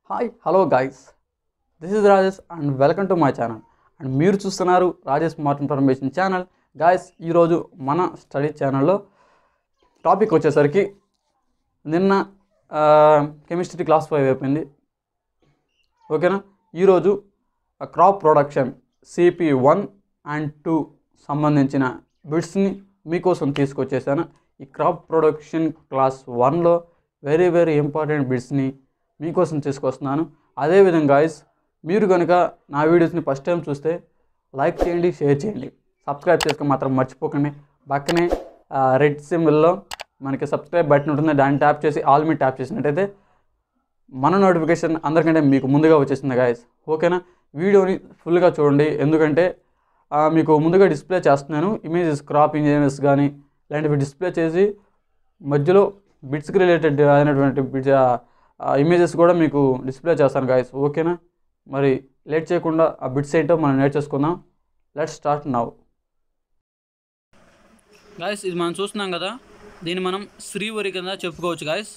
Hi hello guys, this is Rajesh and welcome to my channel. And మీరు చూస్తున్నారు Rajesh smart information channel. Guys, ఈరోజు మన study ఛానల్లో topic వచ్చేసరికి నిన్న కెమిస్ట్రీ క్లాస్ 5 అయిపోయింది, ఓకేనా. ఈరోజు క్రాప్ ప్రొడక్షన్ CP1 and 2 సంబంధించిన బిట్స్ని మీకోసం తీసుకొచ్చేసాను. ఈ క్రాప్ ప్రొడక్షన్ క్లాస్ 1లో వెరీ ఇంపార్టెంట్ బిట్స్ని మీకోసం తీసుకొస్తున్నాను. అదేవిధంగా గాయస్, మీరు కనుక నా వీడియోస్ని ఫస్ట్ టైం చూస్తే లైక్ చేయండి, షేర్ చేయండి, సబ్స్క్రైబ్ చేసుకొని మాత్రం మర్చిపోకండి. పక్కనే రెడ్ సింబల్లో మనకి సబ్స్క్రైబ్ బటన్ ఉంటుంది, దాన్ని ట్యాప్ చేసి ఆల్ మీ ట్యాప్ చేసినట్టయితే మన నోటిఫికేషన్ అందరికంటే మీకు ముందుగా వచ్చేసింది గాయస్, ఓకేనా. వీడియోని ఫుల్గా చూడండి, ఎందుకంటే మీకు ముందుగా డిస్ప్లే చేస్తున్నాను. ఇమేజెస్ క్రాప్ ఇమేజెస్ కానీ ఇలాంటివి డిస్ప్లే చేసి మధ్యలో బిట్స్కి రిలేటెడ్ అయినటువంటి ఇమేజెస్ కూడా మీకు డిస్ప్లే చేస్తాను గాయస్, ఓకేనా. మరి లేట్ చేయకుండా ఆ బిట్స్ ఏంటో మనం నేర్చేసుకుందాం. Let's start now. గాయస్, ఇది మనం చూస్తున్నాం కదా, దీన్ని మనం శ్రీవరి కింద చెప్పుకోవచ్చు గాయస్.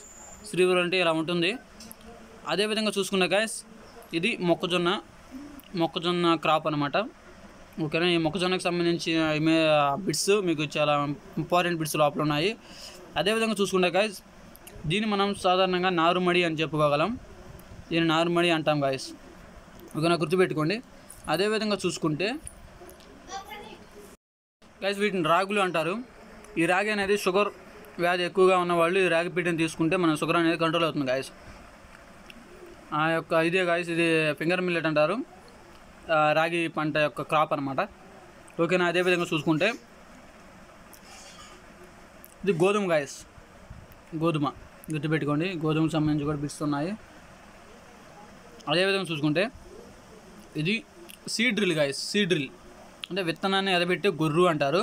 శ్రీవరి అంటే ఇలా ఉంటుంది. అదేవిధంగా చూసుకున్న గాయస్, ఇది మొక్కజొన్న క్రాప్ అనమాట, ఓకేనా. ఈ మొక్కజొన్నకు సంబంధించిన బిట్స్ మీకు చాలా ఇంపార్టెంట్ బిట్స్ లోపల ఉన్నాయి. అదేవిధంగా చూసుకుంటే గాయస్, దీన్ని మనం సాధారణంగా నారుమడి అని చెప్పుకోగలం. దీన్ని నారుమడి అంటాం గాయస్, ఓకేనా, గుర్తుపెట్టుకోండి. అదేవిధంగా చూసుకుంటే గాయస్, వీటిని రాగులు అంటారు. ఈ రాగి అనేది షుగర్ వ్యాధి ఎక్కువగా ఉన్నవాళ్ళు ఈ రాగి పీటని తీసుకుంటే మన షుగర్ అనేది కంట్రోల్ అవుతుంది గాయస్. ఇదే గాయస్, ఇది ఫింగర్ మిల్లెట్ అంటారు, రాగి పంట యొక్క క్రాప్ అనమాట, ఓకేనా. అదేవిధంగా చూసుకుంటే ఇది గోధుమ గాయస్, గోధుమ గుర్తుపెట్టుకోండి. గోధుమకు సంబంధించి కూడా బిట్స్ ఉన్నాయి. అదేవిధంగా చూసుకుంటే ఇది seed drill guys. Seed drill అంటే విత్తనాన్ని ఎదబెట్టే గొర్రు అంటారు,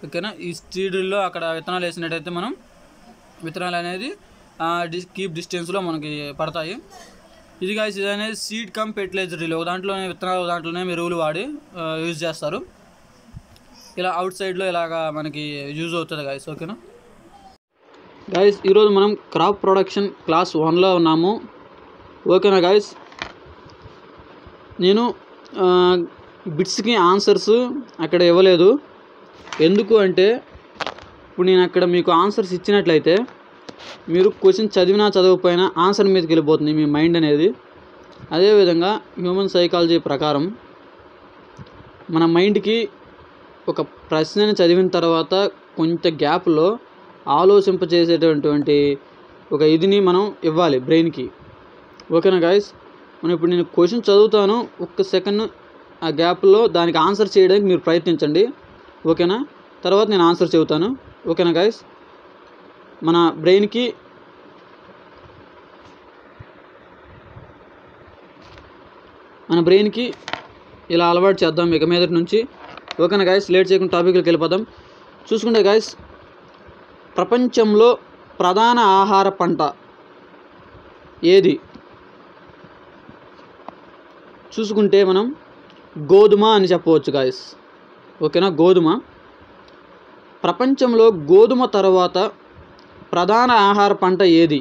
ఓకేనా. ఈ సీడ్ డ్రిల్లో అక్కడ విత్తనాలు వేసినట్టయితే మనం విత్తనాలు అనేది కీప్ డిస్టెన్స్లో మనకి పడతాయి. ఇది గాయస్, ఇది అనేది సీడ్ కమ్ ఫెర్టిలైజర్ డ్రిల్. ఒక దాంట్లోనే విత్తనాలు, ఒక దాంట్లోనే ఎరువులు వాడి యూజ్ చేస్తారు. ఇలా అవుట్ సైడ్లో ఇలాగా మనకి యూజ్ అవుతుంది గాయస్, ఓకేనా. గాయస్, ఈరోజు మనం క్రాప్ ప్రొడక్షన్ క్లాస్ 1లో ఉన్నాము, ఓకేనా గాయస్. నేను బిట్స్కి ఆన్సర్స్ అక్కడ ఇవ్వలేదు. ఎందుకు అంటే ఇప్పుడు నేను అక్కడ మీకు ఆన్సర్స్ ఇచ్చినట్లయితే మీరు క్వశ్చన్ చదివినా చదవకపోయినా ఆన్సర్ మీదకి వెళ్ళిపోతుంది మీ మైండ్ అనేది. అదేవిధంగా హ్యూమన్ సైకాలజీ ప్రకారం మన మైండ్కి ఒక ప్రశ్నని చదివిన తర్వాత కొంత గ్యాప్లో ఆలోచింపజేసేటటువంటి ఒక ఇదిని మనం ఇవ్వాలి బ్రెయిన్కి, ఓకేనా గాయస్. ఇప్పుడు నేను క్వశ్చన్ చదువుతాను, ఒక్క సెకండ్ ఆ గ్యాప్లో దానికి ఆన్సర్ చేయడానికి మీరు ప్రయత్నించండి, ఓకేనా. తర్వాత నేను ఆన్సర్ చెబుతాను, ఓకేనా గాయస్. మన బ్రెయిన్కి ఇలా అలవాటు చేద్దాం ఇక మీదటి నుంచి, ఓకేనా గాయస్. లేట్ చేయకుండా టాపిక్లోకి వెళ్ళిపోదాం. చూసుకుంటే గాయస్, ప్రపంచంలో ప్రధాన ఆహార పంట ఏది? చూసుకుంటే మనం గోధుమ అని చెప్పవచ్చు గాయస్, ఓకేనా. గోధుమ. ప్రపంచంలో గోధుమ తర్వాత ప్రధాన ఆహార పంట ఏది?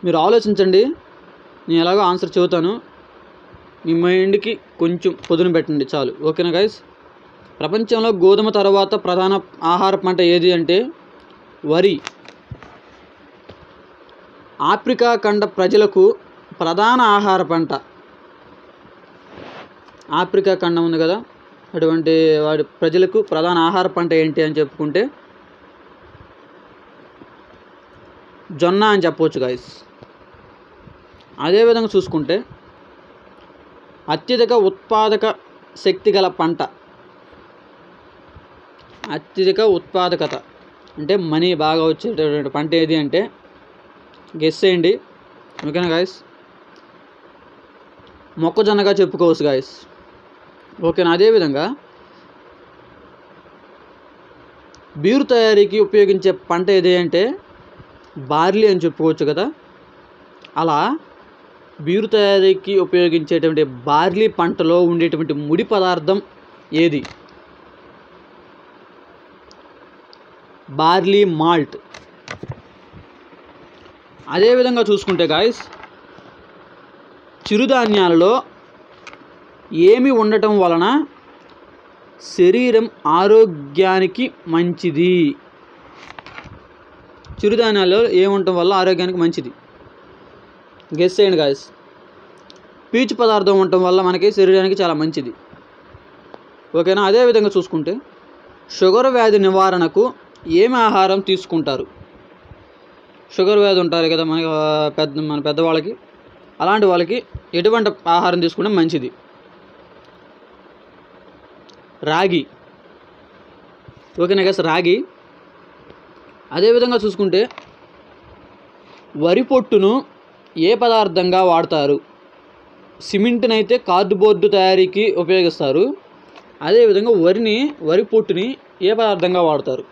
మీరు ఆలోచించండి, నేను ఎలాగో ఆన్సర్ చెబుతాను, మీ మైండ్కి కొంచెం పొదును పెట్టండి చాలు, ఓకేనా గాయస్. ప్రపంచంలో గోధుమ తర్వాత ప్రధాన ఆహార పంట ఏది అంటే వరి. ఆఫ్రికా ఖండ ప్రజలకు ప్రధాన ఆహార పంట, ఆఫ్రికా ఖండం ఉంది కదా, అటువంటి వాడి ప్రజలకు ప్రధాన ఆహార పంట ఏంటి అని చెప్పుకుంటే జొన్న అని చెప్పవచ్చు గాయస్. అదేవిధంగా చూసుకుంటే అత్యధిక ఉత్పాదక శక్తి గల పంట, అత్యధిక ఉత్పాదకత అంటే మనీ బాగా వచ్చేటటువంటి పంట ఏది అంటే గెస్ చేయండి, ఓకేనా గాయస్. మొక్కజొన్నగా చెప్పుకోవచ్చు గాయస్, ఓకేనా. అదేవిధంగా బీరు తయారీకి ఉపయోగించే పంట ఏది అంటే బార్లీ అని చెప్పుకోవచ్చు కదా. అలా బీరు తయారీకి ఉపయోగించేటువంటి బార్లీ పంటలో ఉండేటువంటి ముడి పదార్థం ఏది? Barley malt. అదేవిధంగా చూసుకుంటే గాయస్ చిరుధాన్యాలలో ఏమి ఉండటం వలన శరీరం ఆరోగ్యానికి మంచిది? చిరుధాన్యాలలో ఏముండటం వల్ల ఆరోగ్యానికి మంచిది? గెస్ చేయండి గాయస్. పీచు పదార్థం ఉండటం వల్ల మనకి శరీరానికి చాలా మంచిది. ఓకేనా. అదేవిధంగా చూసుకుంటే షుగర్ వ్యాధి నివారణకు ఏమి ఆహారం తీసుకుంటారు? షుగర్ వ్యాధి ఉంటారు కదా మన పెద్దవాళ్ళకి, అలాంటి వాళ్ళకి ఎటువంటి ఆహారం తీసుకుంటే మంచిది? రాగి. ఓకేనా గైస్, రాగి. అదేవిధంగా చూసుకుంటే వరి పొట్టును ఏ పదార్థంగా వాడతారు? సిమెంట్ని అయితే కార్డుబోర్డు తయారీకి ఉపయోగిస్తారు. అదేవిధంగా వరి పొట్టుని ఏ పదార్థంగా వాడతారు?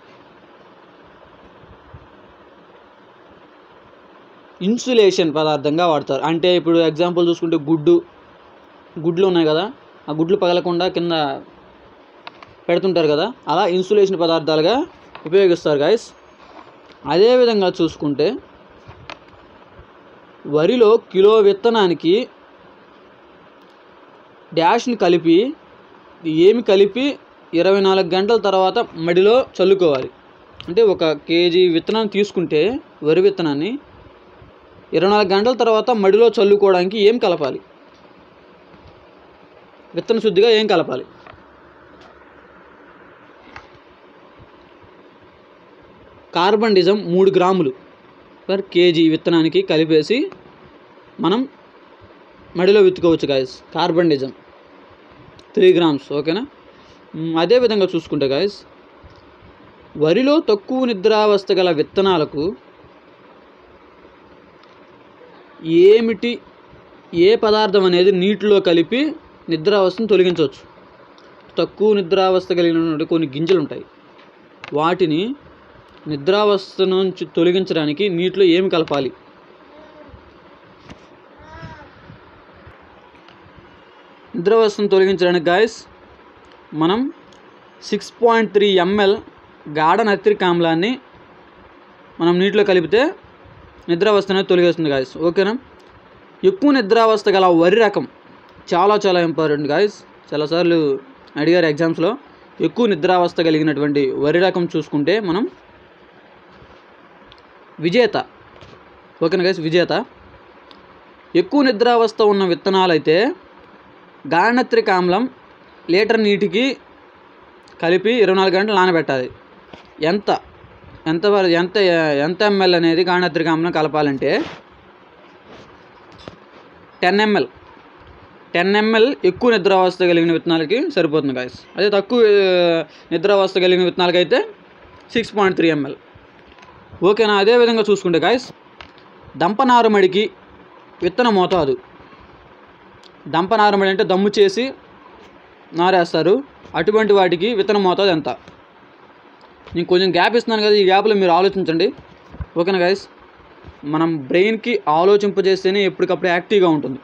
ఇన్సులేషన్ పదార్థంగా వాడతారు. అంటే ఇప్పుడు ఎగ్జాంపుల్ చూసుకుంటే గుడ్లు ఉన్నాయి కదా, ఆ గుడ్లు పగలకుండా కింద పెడుతుంటారు కదా, అలా ఇన్సులేషన్ పదార్థాలుగా ఉపయోగిస్తారు గాయస్. అదేవిధంగా చూసుకుంటే వరిలో కిలో విత్తనానికి డాష్ని కలిపి 24 గంటల తర్వాత మడిలో చల్లుకోవాలి. అంటే 1 కేజీ విత్తనాన్ని తీసుకుంటే వరి విత్తనాన్ని 24 గంటల తర్వాత మడిలో చల్లుకోవడానికి ఏం కలపాలి? విత్తన శుద్ధిగా ఏం కలపాలి? కార్బండిజం 3 గ్రాములు పర్ కేజీ విత్తనానికి కలిపేసి మనం మడిలో విత్తుకోవచ్చు గాయస్. Carbendazim 3 grams. ఓకేనా. అదేవిధంగా చూసుకుంటే గాయస్ వరిలో తక్కువ నిద్రావస్థ గల విత్తనాలకు ఏ పదార్థం అనేది నీటిలో కలిపి నిద్రావస్థను తొలగించవచ్చు? తక్కువ నిద్రావస్థ కలిగినటువంటి కొన్ని గింజలు ఉంటాయి, వాటిని నిద్రావస్థ నుంచి తొలగించడానికి నీటిలో ఏమి కలపాలి? నిద్రావస్థను తొలగించడానికి గాయస్ మనం 6.3 ml గాఢ నత్రిక ఆమ్లాన్ని మనం నీటిలో కలిపితే నిద్రావస్థ అనేది తొలగిస్తుంది గాయస్. ఓకేనా. ఎక్కువ నిద్రావస్థ గల వరి రకం చాలా చాలా ఇంపార్టెంట్ గాయస్. చాలాసార్లు అడిగారు ఎగ్జామ్స్లో. ఎక్కువ నిద్రావస్థ కలిగినటువంటి వరి రకం చూసుకుంటే మనం విజేత. ఓకేనా గైస్, విజేత. ఎక్కువ నిద్రావస్థ ఉన్న విత్తనాలు అయితే గాఢనత్రిక ఆమ్లం లీటర్ నీటికి కలిపి 24 గంటలు నానబెట్టాలి. ఎంత ml అనేది గాఢనత్రిక ఆమ్లం కలపాలంటే 10 ml ఎక్కువ నిద్రావస్థ కలిగిన విత్తనాలకి సరిపోతుంది గాయస్. అదే తక్కువ నిద్రావస్థ కలిగిన విత్తనాలకి అయితే 6.3 ml. ఓకేనా. అదేవిధంగా చూసుకుంటే గాయస్ దంపనారుమడికి విత్తన మోతాదు. దంపనారుమడి అంటే దమ్ము చేసి నారేస్తారు, అటువంటి వాటికి విత్తన మోతాదు ఎంత? నేను కొంచెం గ్యాప్ ఇస్తున్నాను కదా, ఈ గ్యాప్లో మీరు ఆలోచించండి. ఓకేనా గైస్. మనం బ్రెయిన్కి ఆలోచింపజేస్తేనే ఎప్పటికప్పుడు యాక్టివ్గా ఉంటుంది.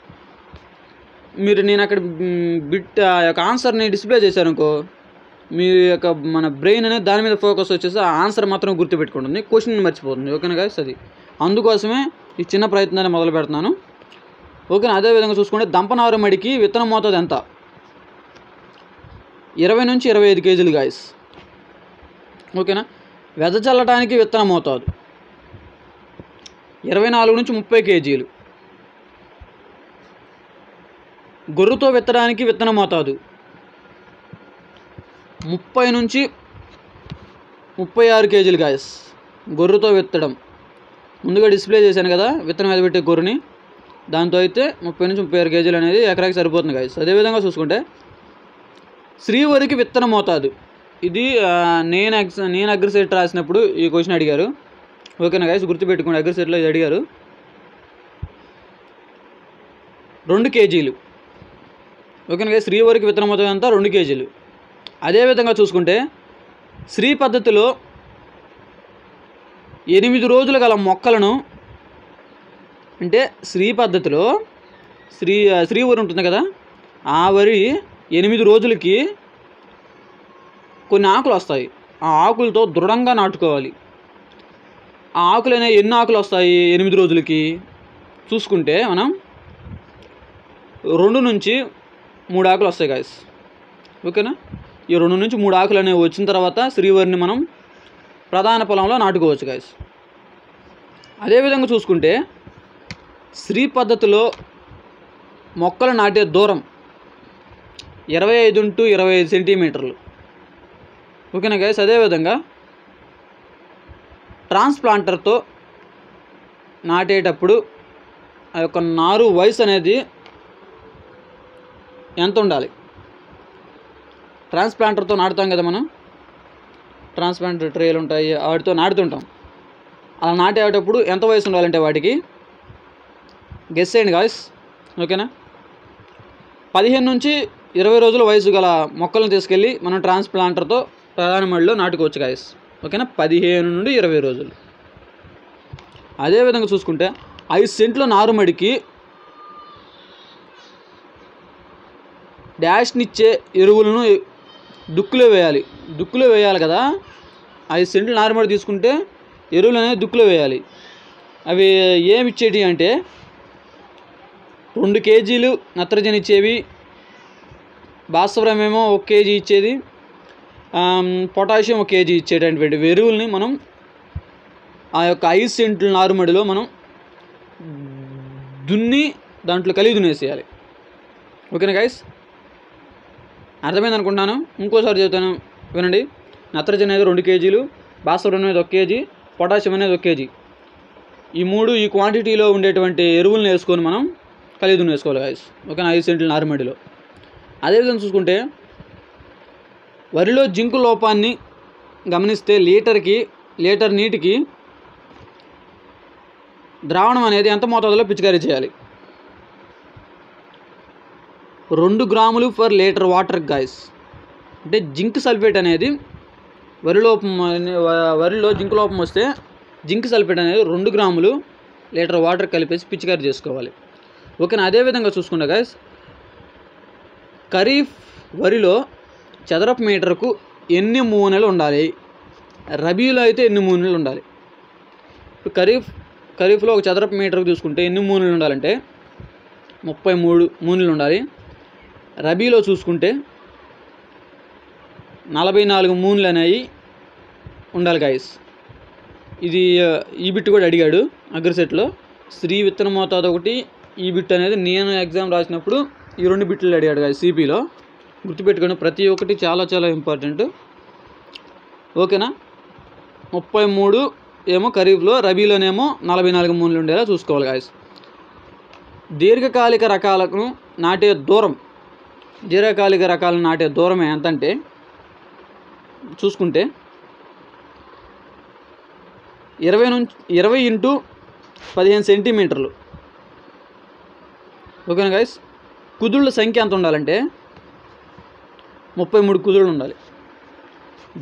నేను అక్కడ యొక్క ఆన్సర్ని డిస్ప్లే చేశారనుకో, మీ యొక్క మన బ్రెయిన్ అనేది దాని మీద ఫోకస్ వచ్చేసి ఆ ఆన్సర్ మాత్రం గుర్తుపెట్టుకుంటుంది, క్వశ్చన్ మర్చిపోతుంది. ఓకేనా గైస్. అది అందుకోసమే ఈ చిన్న ప్రయత్నాన్ని మొదలు పెడుతున్నాను. ఓకేనా. అదేవిధంగా చూసుకుంటే దంపనారుమడికి విత్తన మోతాదు ఎంత? 20 నుంచి 25 కేజీలు గాయస్. ఓకేనా. వెదజల్లడానికి విత్తన మోతాదు 24 నుంచి 30 కేజీలు. గొర్రుతో విత్తడానికి విత్తన మోతాదు 30 నుంచి 36 కేజీలు గాయస్. గొర్రుతో విత్తడం ముందుగా డిస్ప్లే చేశాను కదా, విత్తనం మీద పెట్టే గొర్రెని, దాంతో అయితే 30 నుంచి 36 కేజీలు అనేది ఎకరాకి సరిపోతుంది గాయస్. అదేవిధంగా చూసుకుంటే శ్రీవరికి విత్తన మోతాదు. ఇది నేను అగ్రిసెట్ రాసినప్పుడు ఈ క్వశ్చన్ అడిగారు. ఓకేనా గైస్, గుర్తుపెట్టుకోండి, అగ్రిసెట్లో ఇది అడిగారు. 2 కేజీలు. ఓకేనా గైస్, శ్రీవరికి విత్తన మోతాదు అంతా 2 కేజీలు. అదేవిధంగా చూసుకుంటే శ్రీ పద్ధతిలో 8 రోజులు గల మొక్కలను, అంటే శ్రీ పద్ధతిలో శ్రీ వరి ఉంటుంది కదా, ఆ వరి 8 రోజులకి కొన్ని ఆకులు వస్తాయి. ఆ ఆకులతో దృఢంగా నాటుకోవాలి. ఆ ఆకులు అనేవి ఎన్ని ఆకులు వస్తాయి 8 రోజులకి చూసుకుంటే మనం 2 నుంచి 3 ఆకులు వస్తాయి గాయస్. ఓకేనా, ఈ 2 నుంచి 3 ఆకులు అనేవి వచ్చిన తర్వాత శ్రీవరిని మనం ప్రధాన పొలంలో నాటుకోవచ్చు గాయస్. అదేవిధంగా చూసుకుంటే శ్రీ పద్ధతిలో మొక్కలు నాటే దూరం 25 × 25 సెంటీమీటర్లు. ఓకేనా గైస్. అదేవిధంగా ట్రాన్స్ప్లాంటర్తో నాటేటప్పుడు ఆ యొక్క నారు వయసు అనేది ఎంత ఉండాలి? ట్రాన్స్ప్లాంటర్తో నాటుతాం కదా మనం, ట్రాన్స్ప్లాంటర్ ట్రేలు ఉంటాయి, వాటితో నాటుతుంటాం. అలా నాటేటప్పుడు ఎంత వయసు ఉండాలంటే వాటికి గెస్ చేయండి గాయస్. ఓకేనా, 15 నుంచి 20 రోజుల వయసు గల మొక్కలను తీసుకెళ్ళి మనం ట్రాన్స్ప్లాంటర్తో ప్రధాన మడిలో నాటుకోవచ్చు గాయస్. ఓకేనా, 15 నుండి 20 రోజులు. అదేవిధంగా చూసుకుంటే 5 సెంట్ల నారుమడికి డాష్నిచ్చే ఎరువులను దుక్కులో వేయాలి. దుక్కులో వేయాలి కదా. 5 సెంట్ల నారుమడి తీసుకుంటే ఎరువులు అనేది దుక్కులో వేయాలి. అవి ఏమి ఇచ్చేటి అంటే 2 కేజీలు నత్రజని ఇచ్చేవి, భాస్వరం ఏమో 1 కేజీ ఇచ్చేది, పొటాషియం 1 కేజీ ఇచ్చేటటువంటి ఎరువుల్ని మనం ఆ యొక్క 5 సెంట్ల నారుమడిలో మనం దున్ని దాంట్లో కలిగి దున్నేసేయాలి. ఓకేనా గైస్, అర్థమైంది అనుకుంటున్నాను. ఇంకోసారి చెప్తాను వినండి. నత్రజని అనేది 2 కేజీలు, భాస్వరం అనేది 1 కేజీ, పొటాషియం అనేది 1 కేజీ. ఈ 3 ఈ క్వాంటిటీలో ఉండేటువంటి ఎరువులను వేసుకొని మనం కలిగి దున్నేసుకోవాలి గైస్. ఓకేనా, 5 సెంట్ల నారుమడిలో. అదేవిధంగా చూసుకుంటే వరిలో జింకు లోపాన్ని గమనిస్తే లీటర్ నీటికి ద్రావణం అనేది ఎంత మోతాదులో పిచికారీ చేయాలి? 2 గ్రాములు పర్ లీటర్ వాటర్ గాయస్. అంటే జింక్ సల్ఫేట్ అనేది వరిలో జింక్ లోపం వస్తే జింక్ సల్ఫేట్ అనేది 2 గ్రాములు లీటర్ వాటర్ కలిపేసి పిచికారీ చేసుకోవాలి. ఓకేనా, అదేవిధంగా చూసుకుంటే గాయస్ ఖరీఫ్ వరిలో చదరపు మీటర్కు ఎన్ని మూనెలు ఉండాలి? రబీలో అయితే ఎన్ని మూనెలు ఉండాలి? ఇప్పుడు ఖరీఫ్లో ఒక చదరపు మీటర్కు చూసుకుంటే ఎన్ని మూనెలు ఉండాలంటే 33 మూనెలు ఉండాలి. రబీలో చూసుకుంటే 44 మూనెలు అనేవి ఉండాలి గాయస్. ఇది ఈ బిట్ కూడా అడిగాడు అగ్రిసెట్లో. శ్రీ విత్తన మోతాదు ఒకటి, ఈ బిట్ అనేది నేను ఎగ్జామ్ రాసినప్పుడు ఈ 2 బిట్లు అడిగాడు గాయస్. సిపిలో గుర్తుపెట్టుకోండి, ప్రతి ఒక్కటి చాలా చాలా ఇంపార్టెంట్. ఓకేనా, 33 ఏమో ఖరీఫ్లో, రబీలోనేమో 44 మూనెలు ఉండేలా చూసుకోవాలి గాయస్. దీర్ఘకాలిక రకాలను నాటే దూరం ఎంతంటే చూసుకుంటే 20 × 15 సెంటీమీటర్లు. ఓకేనా గైస్. కుదుళ్ళ సంఖ్య ఎంత ఉండాలంటే 33 కుదుళ్ళు ఉండాలి.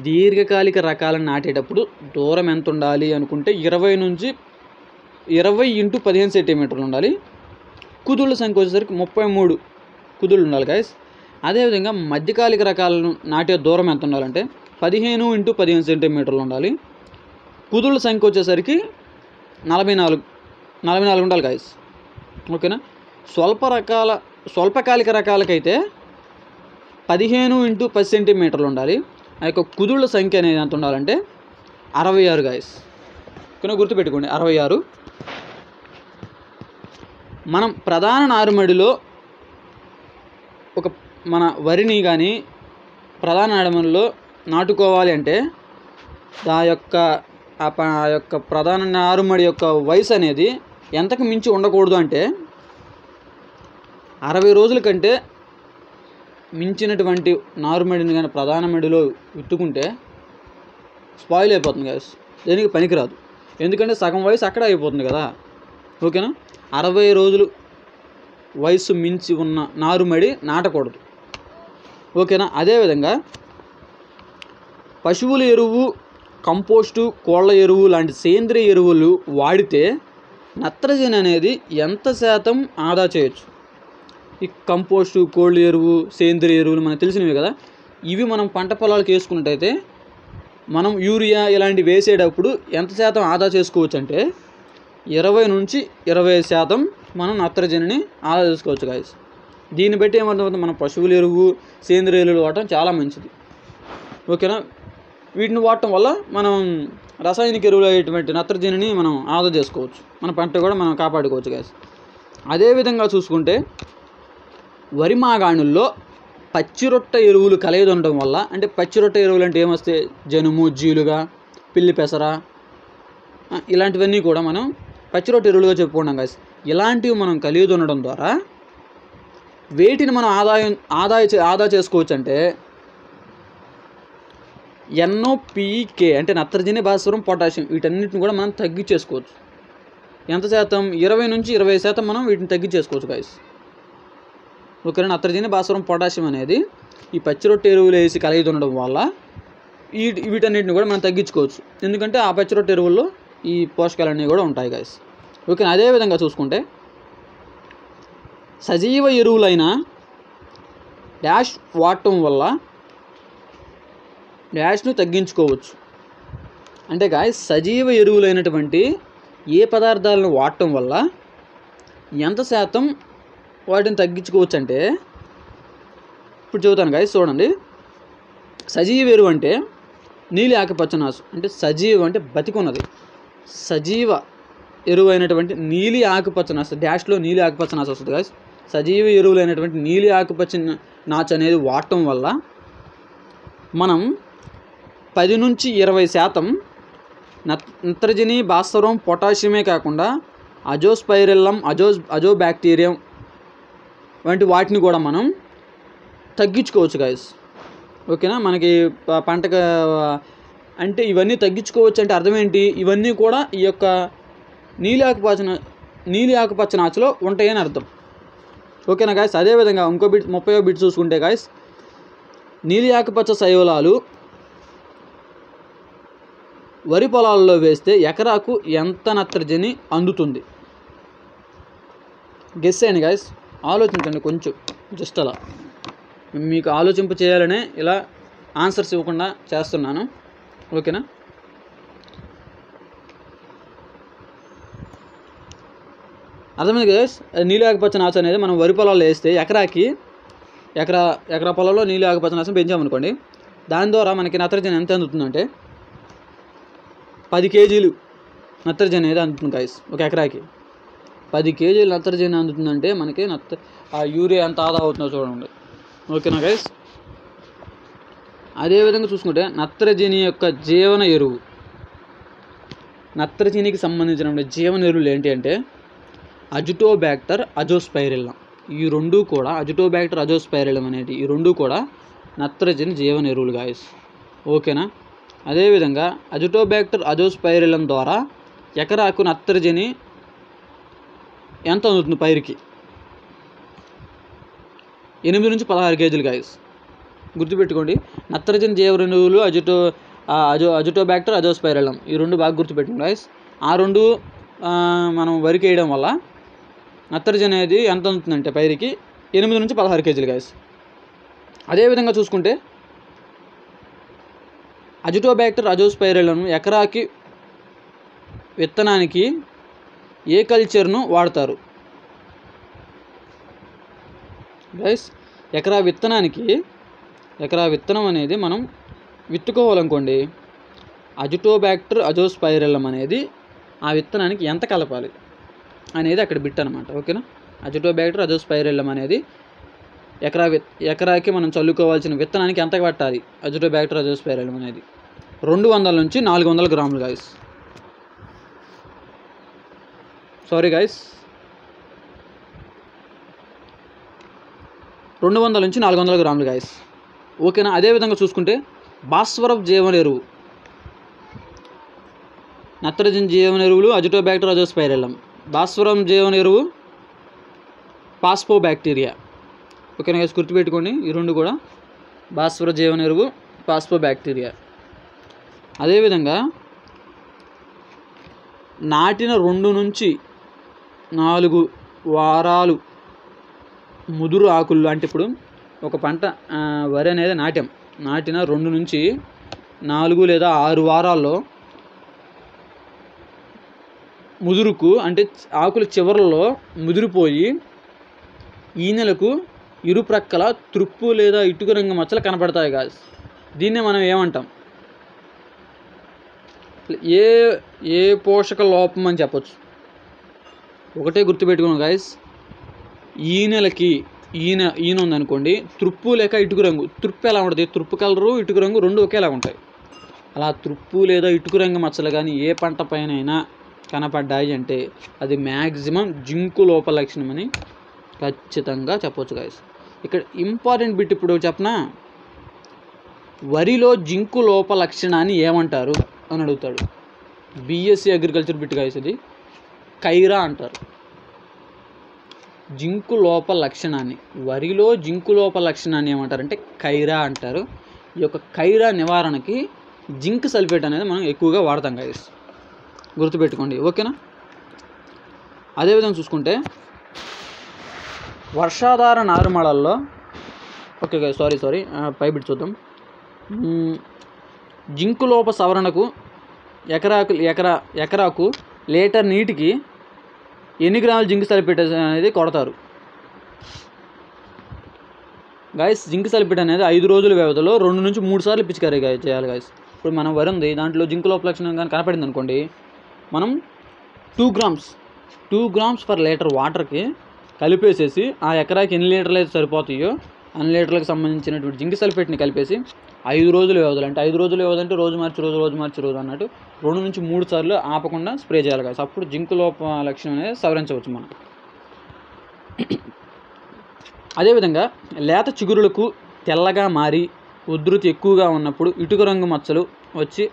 దీర్ఘకాలిక రకాలను నాటేటప్పుడు దూరం ఎంత ఉండాలి అనుకుంటే 20 × 15 సెంటీమీటర్లు ఉండాలి. కుదుళ్ళ సంఖ్య వచ్చేసరికి 33 కుదుళ్ళు ఉండాలి గైస్. అదేవిధంగా మధ్యకాలిక రకాలను నాటే దూరం ఎంత ఉండాలంటే 15 × 15 సెంటీమీటర్లు ఉండాలి. కుదుళ్ళ సంఖ్య వచ్చేసరికి 44 ఉండాలి గైస్. ఓకేనా, స్వల్పకాలిక రకాలకైతే 15 × 10 సెంటీమీటర్లు ఉండాలి. ఆ యొక్క కుదుళ్ళ సంఖ్య అనేది ఎంత ఉండాలంటే 66 గైస్. ఓకేనా, గుర్తుపెట్టుకోండి 66. మనం ప్రధాన నారుమడిలో మన వరిని కానీ ప్రధాన నారుమడిలో నాటుకోవాలి అంటే ఆ యొక్క ప్రధాన నారుమడి యొక్క వయసు అనేది ఎంతకు మించి ఉండకూడదు అంటే 60 రోజుల కంటే మించినటువంటి నారుమడిని కానీ ప్రధాన మడిలో విత్తుకుంటే స్పాయిల్ అయిపోతుంది గ్యాస్, దేనికి పనికిరాదు. ఎందుకంటే సగం వయసు అక్కడ అయిపోతుంది కదా. ఓకేనా, 60 రోజులు వయసు మించి ఉన్న నారుమడి నాటకూడదు. ఓకేనా, అదేవిధంగా పశువుల ఎరువు, కంపోస్టు, కోళ్ళ ఎరువు లాంటి సేంద్రియ ఎరువులు వాడితే నత్రజని అనేది ఎంత శాతం ఆదా చేయొచ్చు? ఈ కంపోస్టు, కోళ్ళ ఎరువు, సేంద్రియ ఎరువులు మనకు తెలిసినవి కదా. ఇవి మనం పంట పొలాలకు వేసుకున్నట్టయితే మనం యూరియా ఇలాంటివి వేసేటప్పుడు ఎంత శాతం ఆదా చేసుకోవచ్చు అంటే 20 నుంచి 25% మనం నత్రజనిని ఆదా చేసుకోవచ్చు గాయస్. దీన్ని బట్టి ఏమవుతుంది, మన పశువుల ఎరువు, సేంద్రియ ఎరువులు వాడటం చాలా మంచిది. ఓకేనా. వీటిని వాడటం వల్ల మనం రసాయనిక ఎరువులు అయ్యేటువంటి నత్రజనిని మనం ఆదా చేసుకోవచ్చు, మన పంట కూడా మనం కాపాడుకోవచ్చు గాయస్. అదేవిధంగా చూసుకుంటే వరి మాగాణుల్లో పచ్చిరొట్ట ఎరువులు కలిగి ఉండడం వల్ల, అంటే పచ్చిరొట్ట ఎరువులు అంటే ఏమొస్తాయి, జనుము, జీలుగా, పిల్లి పెసర, ఇలాంటివన్నీ కూడా మనం పచ్చిరొట్ట ఎరువులుగా చెప్పుకున్నాం గాయస్. ఇలాంటివి మనం కలిగి ఉండడం ద్వారా వేటిని మనం ఆదా చేసుకోవచ్చు అంటే NOPK అంటే నత్రజని, భాస్వరం, పొటాషియం వీటన్నిటిని కూడా మనం తగ్గించేసుకోవచ్చు. ఎంత శాతం, 20 నుంచి 20% మనం వీటిని తగ్గించేసుకోవచ్చు గాయస్. ఓకేనా. నత్రజని, భాస్వరం, పొటాషియం అనేది ఈ పచ్చిరొట్టె ఎరువులు వేసి కలిగి ఉండడం వల్ల వీటన్నిటిని కూడా మనం తగ్గించుకోవచ్చు. ఎందుకంటే ఆ పచ్చిరొట్టె ఎరువుల్లో ఈ పోషకాలన్నీ కూడా ఉంటాయి గాయస్. ఓకేనా. అదేవిధంగా చూసుకుంటే సజీవ ఎరువులైన డాష్ వాడటం వల్ల డాష్ను తగ్గించుకోవచ్చు. అంటే గాయస్ సజీవ ఎరువులైనటువంటి ఏ పదార్థాలను వాడటం వల్ల ఎంత శాతం వాటిని తగ్గించుకోవచ్చు అంటే ఇప్పుడు చెబుతాను గాయస్. చూడండి, సజీవ ఎరువు అంటే నీలి ఆకుపచ్చనాసు, అంటే సజీవ అంటే బతికున్నది, సజీవ ఎరువు అయినటువంటి నీలి ఆకుపచ్చనాసు, డాష్లో నీలి ఆకుపచ్చనాసు వస్తుంది గాయస్. సజీవ ఎరువులైనటువంటి నీలి ఆకుపచ్చ నాచు అనేది వాడటం వల్ల మనం 10 నుంచి 20% నత్రజని, భాస్వరం, పొటాషియమే కాకుండా అజోస్పైరిల్లం, అజోబ్యాక్టీరియం వంటి వాటిని కూడా మనం తగ్గించుకోవచ్చు గాయస్. ఓకేనా. మనకి పంటకు అంటే ఇవన్నీ తగ్గించుకోవచ్చు అంటే అర్థం ఏంటి, ఇవన్నీ కూడా ఈ యొక్క నీలి ఆకుపచ్చ నాచులో ఉంటాయని అర్థం. ఓకేనా గాయస్. అదేవిధంగా ఇంకో బిట్ 30వ బిట్ చూసుకుంటే గాయస్, నీలి ఆకుపచ్చ శైవలాలు వరి పొలాల్లో వేస్తే ఎకరాకు ఎంత నత్రజని అందుతుంది? గెస్ చేయండి గాయస్, ఆలోచించండి కొంచెం, జస్ట్ అలా మీకు ఆలోచింప చేయాలనే ఇలా ఆన్సర్స్ ఇవ్వకుండా చేస్తున్నాను. ఓకేనా. అర్థమైంది గాయస్. నీలి ఆకుపచ్చ నాచు అనేది మనం వరి పొలాల్లో వేస్తే ఎకరా పొలంలో నీలి ఆకుపచ్చ నాచుని పెంచామనుకోండి, దాని ద్వారా మనకి నత్రజని ఎంత అందుతుందంటే 10 కేజీలు నత్రజని అనేది అందుతుంది గాయస్. ఒక ఎకరాకి 10 కేజీలు నత్రజని అందుతుందంటే మనకి ఆ యూరియా ఎంత ఆదా అవుతుందో చూడండి. ఓకేనా గైస్. అదేవిధంగా చూసుకుంటే నత్రజని యొక్క జీవన ఎరువు, నత్రజనికి సంబంధించిన జీవన ఎరువులు ఏంటి అంటే అజిటోబ్యాక్టర్, అజోస్పైరిల్లం. ఈ రెండు కూడా అజిటోబ్యాక్టర్, అజోస్పైరిల్లం అనేవి ఈ రెండు కూడా నత్రజని జీవన ఎరువులు గాయస్. ఓకేనా. అదేవిధంగా అజిటోబ్యాక్టర్, అజోస్పైరిల్లం ద్వారా ఎకరాకు నత్రజని ఎంత అందుతుంది పైరుకి? 8 నుంచి 16 కేజీలు గాయస్. గుర్తుపెట్టుకోండి, నత్రజని జీవన ఎరువులు అజిటోబ్యాక్టర్, అజోస్పైరిల్లం ఈ రెండు బాగా గుర్తుపెట్టుకోండి గాయస్. ఆ రెండు మనం వరికి వేయడం వల్ల నత్రజని అనేది ఎంత అందుతుందంటే పైరుకి 8 నుంచి 16 కేజీలు గాయస్. అదేవిధంగా చూసుకుంటే అజిటోబ్యాక్టర్, అజోస్పైరిల్లం ఎకరాకి విత్తనానికి ఏ కల్చర్ను వాడతారు గైస్? ఎకరా విత్తనం అనేది మనం విత్తుకోవాలనుకోండి, అజిటోబ్యాక్టర్, అజోస్పైరిల్లం అనేది ఆ విత్తనానికి ఎంత కలపాలి అనేది అక్కడ బిట్ అనమాట. ఓకేనా. అజిటోబ్యాక్టర్, అజోస్పైరిల్లం అనేది ఎకరాకి మనం చల్లుకోవాల్సిన విత్తనానికి ఎంత పట్టాలి? అజిటోబ్యాక్టర్, అజోస్పైరిల్లం అనేది 200 నుంచి 400 గ్రాములు గాయస్. సారీ గాయస్, 200 నుంచి 400 గ్రాములు గాయస్. ఓకేనా. అదేవిధంగా చూసుకుంటే భాస్వరపు జీవన ఎరువు, నత్రజని జీవన ఎరువులు అజిటోబ్యాక్టర్, అజోస్పైరిల్లం. భాస్వరం జీవన ఎరువు పాస్పోబ్యాక్టీరియా. ఓకేనా గైస్, గుర్తుపెట్టుకోండి ఈ రెండు కూడా భాస్వర జీవన ఎరువు, పాస్పోబ్యాక్టీరియా. అదేవిధంగా నాటిన 2 నుంచి 4 వారాలు ముదురు ఆకులు, అంటే ఇప్పుడు ఒక పంట వరి అనేది నాటిన 2 నుంచి 4 లేదా 6 వారాల్లో ముదురుకు అంటే ఆకుల చివరల్లో ముదిరిపోయి ఈనెలకు ఇరుప్రక్కల తుప్పు లేదా ఇటుక రంగు మచ్చలు కనపడతాయి గాయస్. దీన్నే మనం ఏమంటాం? ఏ పోషక లోపం అని చెప్పొచ్చు. ఒకటే గుర్తుపెట్టుకున్నాం గాయస్, ఈనెలకి ఈన ఉందనుకోండి, తుప్పు లేక ఇటుక రంగు. తుప్పు ఎలా ఉంటుంది? తుప్పు కలరు ఇటుక రంగు రెండు ఒకేలా ఉంటాయి. అలా తుప్పు లేదా ఇటుక రంగు మచ్చలు కానీ ఏ పంట పైన కనపడ్డాయి అంటే అది మ్యాక్సిమం జింకు లోప లక్షణం అని ఖచ్చితంగా చెప్పొచ్చు గాయస్. ఇక్కడ ఇంపార్టెంట్ బిట్ ఇప్పుడు చెప్పనా, వరిలో జింకు లోప లక్షణాన్ని ఏమంటారు అని అడుగుతాడు. బీఎస్సీ అగ్రికల్చర్ బిట్ గాయస్, ఇది కైరా అంటారు. జింకు లోప లక్షణాన్ని, వరిలో జింకు లోప లక్షణాన్ని ఏమంటారంటే కైరా అంటారు. ఈ యొక్క కైరా నివారణకి జింక్ సల్ఫేట్ అనేది మనం ఎక్కువగా వాడతాం గాయస్, గుర్తుపెట్టుకోండి, ఓకేనా. అదేవిధంగా చూసుకుంటే వర్షాధార నారుమడల్లో, ఓకే గాయస్, సారీ పై బిట్ చూద్దాం. జింకు లోప సవరణకు ఎకరాకు లీటర్ నీటికి ఎన్ని గ్రాముల జింక్ సల్ఫేట్ అనేది కొడతారు గాయస్? జింక్ సల్ఫేట్ అనేది 5 రోజుల వ్యవధిలో 2 నుంచి 3 సార్లు పిచికారీ చేయాలి గాయస్. ఇప్పుడు మనం వరి ఉంది, దాంట్లో జింక్ లోప లక్షణం కానీ కనపడింది అనుకోండి, మనం 2 గ్రామ్స్ పర్ లీటర్ వాటర్కి కలిపేసేసి ఆ ఎకరాకి ఎన్ని లీటర్లు అయితే సరిపోతాయో అన్ని లీటర్లకు సంబంధించినటువంటి జింక్ సల్ఫేట్ని కలిపేసి 5 రోజుల వ్యవధులు, అంటే 5 రోజుల వ్యవధి అంటే రోజు మార్చి రోజు అన్నట్టు 2 నుంచి 3 సార్లు ఆపకుండా స్ప్రే చేయాలి కదా. అప్పుడు జింక్ లోప లక్షణం అనేది సవరించవచ్చు మనం. అదేవిధంగా లేత చిగురులకు తెల్లగా మారి ఉధృతి ఎక్కువగా ఉన్నప్పుడు ఇటుక రంగు మచ్చలు వచ్చి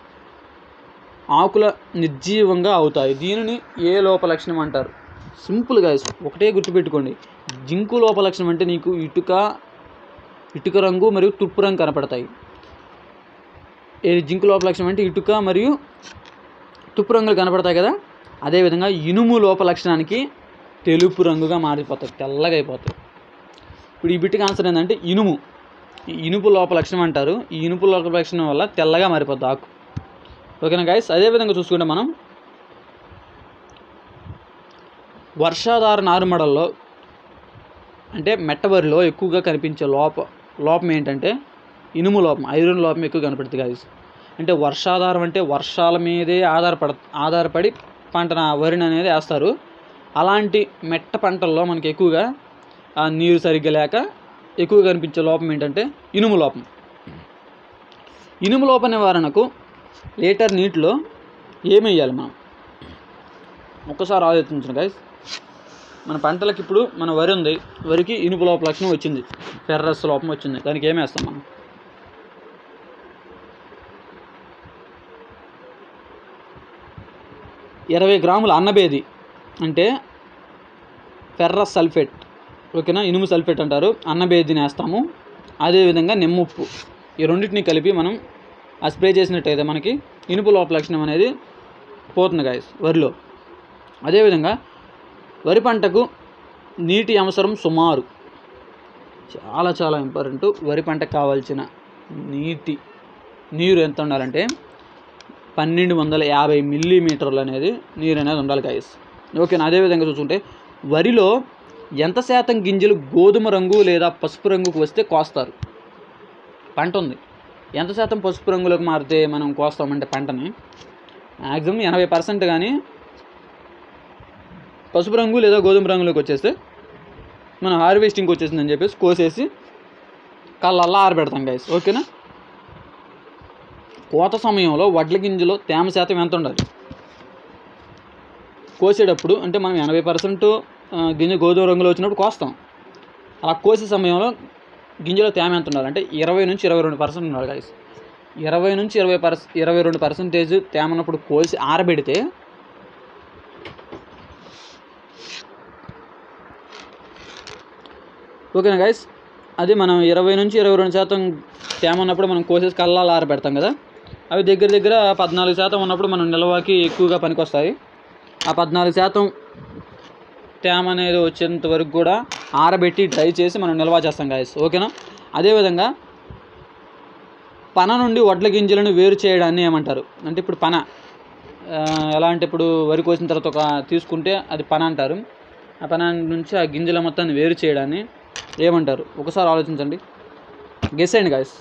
ఆకుల నిర్జీవంగా అవుతాయి. దీనిని ఏ లోప లక్షణం అంటారు? సింపుల్గా ఒకటే గుర్తుపెట్టుకోండి, జింకు లోప లక్షణం అంటే నీకు ఇటుక రంగు మరియు తుప్పు రంగు కనపడతాయి. జింకు లోప లక్షణం అంటే ఇటుక మరియు తుప్పు రంగులు కనపడతాయి కదా. అదేవిధంగా ఇనుము లోప లక్షణానికి తెలుపు రంగుగా మారిపోతాయి, తెల్లగా అయిపోతాయి. ఇప్పుడు ఈ బిట్కి ఆన్సర్ ఏంటంటే ఇనుపు లోప లక్షణం అంటారు. ఈ ఇనుపు లోప లక్షణం వల్ల తెల్లగా మారిపోతుంది ఆకు, ఓకేనా గైస్. అదేవిధంగా చూసుకుంటే మనం వర్షాధార నారుమడల్లో అంటే మెట్టవరిలో ఎక్కువగా కనిపించే లోపం ఏంటంటే ఇనుము లోపం, ఐరన్ లోపం ఎక్కువ కనపడుతుంది గాయస్. అంటే వర్షాధారం అంటే వర్షాల మీదే ఆధారపడి వరిని అనేది వేస్తారు. అలాంటి మెట్ట పంటల్లో మనకి ఎక్కువగా నీరు సరిగ్గా లేక ఎక్కువగా కనిపించే లోపం ఏంటంటే ఇనుము లోపం. ఇనుము లోప నివారణకు లీటర్ నీటిలో ఏమి వేయాలి మనం? ఒక్కసారి ఆలోచించండి గైస్. మన పంటలకు ఇప్పుడు మన వరి ఉంది, వరికి ఇనుపు లోప లక్షణం వచ్చింది, ఫెర్రస్ లోపం వచ్చింది, దానికి ఏమి వేస్తాం మనం? 20 గ్రాముల అన్నబేది అంటే ఫెర్రస్ సల్ఫేట్, ఓకేనా, ఇనుము సల్ఫేట్ అంటారు, అన్నబేదిని వేస్తాము. అదేవిధంగా నిమ్ముప్పు, ఈ రెండింటిని కలిపి మనం ఆ స్ప్రే చేసినట్టయితే మనకి ఇనుపు లోప లక్షణం అనేది పోతుంది గాయస్ వరిలో. అదేవిధంగా వరి పంటకు నీటి అవసరం సుమారు చాలా ఇంపార్టెంట్. వరి పంటకు కావాల్సిన నీరు ఎంత ఉండాలంటే 1250 మిల్లీమీటర్లు అనేది నీరు అనేది ఉండాలి గాయస్, ఓకేనా. అదేవిధంగా చూసుకుంటే వరిలో ఎంత శాతం గింజలు గోధుమ రంగు లేదా పసుపు రంగుకు వస్తే కోస్తారు? పంట ఉంది, ఎంత శాతం పసుపు రంగులోకి మారితే మనం కోస్తామంటే పంటని మ్యాక్సిమం 80% కానీ పసుపు రంగు లేదా గోధుమ రంగులోకి వచ్చేస్తే మనం హార్వెస్టింగ్కి వచ్చేసిందని చెప్పేసి కోసేసి కళ్ళల్లా ఆరబెడతాం గైస్, ఓకేనా. కోత సమయంలో వడ్ల గింజలో తేమ శాతం ఎంత ఉండాలి? కోసేటప్పుడు అంటే మనం 80% గింజ గోధుమ రంగులో వచ్చినప్పుడు కోస్తాం. అలా కోసే సమయంలో గింజలో తేమ ఎంత ఉండాలి అంటే 20 నుంచి 22% ఉండాలి గైస్. 20 నుంచి 22% తేమ ఉన్నప్పుడు కోసి ఆరబెడితే ఓకేనా గైస్. అది మనం 20 నుంచి 22% తేమ ఉన్నప్పుడు మనం కోసేసి కళ్ళాలు ఆరబెడతాం కదా, అవి దగ్గర 14% ఉన్నప్పుడు మనం నిల్వకి ఎక్కువగా పనికొస్తాయి. ఆ 14% తేమ అనేది వచ్చేంత వరకు కూడా ఆరబెట్టి డ్రై చేసి మనం నిల్వ చేస్తాం గైస్, ఓకేనా. అదేవిధంగా పన నుండి వడ్ల గింజలను వేరు చేయడాన్ని ఏమంటారు? అంటే ఇప్పుడు పన ఎలా అంటే ఇప్పుడు వరి కోసిన తర్వాత ఒక తీసుకుంటే అది పన అంటారు. ఆ పన నుంచి ఆ గింజల మొత్తాన్ని వేరు చేయడాన్ని ఏమంటారు? ఒకసారి ఆలోచించండి, గెస్ అయ్యండి గాయస్.